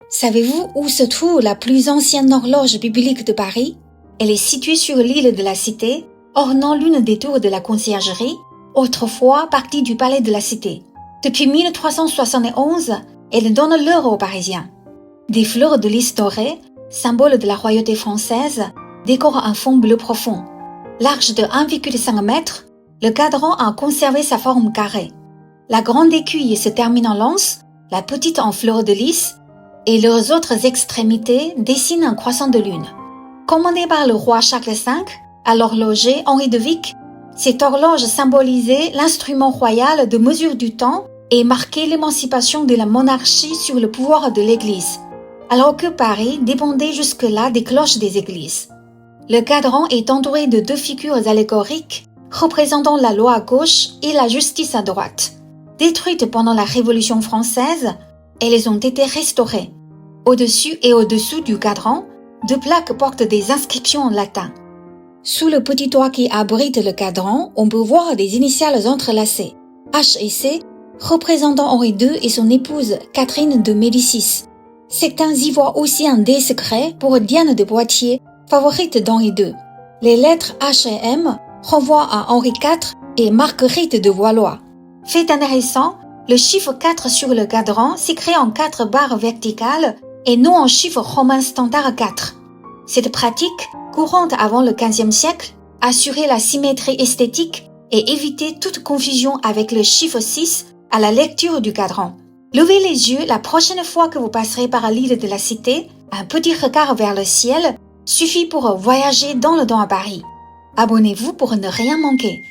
Savez-vous où se trouve la plus ancienne horloge biblique de Paris? Elle est située sur l'île de la Cité, ornant l'une des tours de la conciergerie, autrefois partie du palais de la Cité. Depuis 1371, elle donne l'heure aux Parisiens. Des fleurs de lys dorées, symbole de la royauté française, décorent un fond bleu profond. Large de 1,5 m, le cadran a conservé sa forme carrée. La grande aiguille se termine en lance, la petite en fleur de lys, et leurs autres extrémités dessinent un croissant de lune. Commandée par le roi Charles V à l'horloger Henri de Vic, cette horloge symbolisait l'instrument royal de mesure du temps et marquait l'émancipation de la monarchie sur le pouvoir de l'Église, alors que Paris dépendait jusque-là des cloches des églises. Le cadran est entouré de deux figures allégoriques représentant la loi à gauche et la justice à droite. Détruites pendant la Révolution française, elles ont été restaurées. Au-dessus et au-dessous du cadran, deux plaques portent des inscriptions en latin. Sous le petit toit qui abrite le cadran, on peut voir des initiales entrelacées, H et C, représentant Henri II et son épouse Catherine de Médicis. Certains y voient aussi un D secret pour Diane de Poitiers, favorite d'Henri II. Les lettres H et M renvoient à Henri IV et Marguerite de Valois. Fait intéressant, le chiffre 4 sur le cadran s'écrit en 4 barres verticales et non en chiffre romain standard 4. Cette pratique, courante avant le XVe siècle, assurait la symétrie esthétique et évitait toute confusion avec le chiffre 6 à la lecture du cadran. Levez les yeux la prochaine fois que vous passerez par l'île de la Cité, un petit regard vers le ciel suffit pour voyager dans le temps à Paris. Abonnez-vous pour ne rien manquer.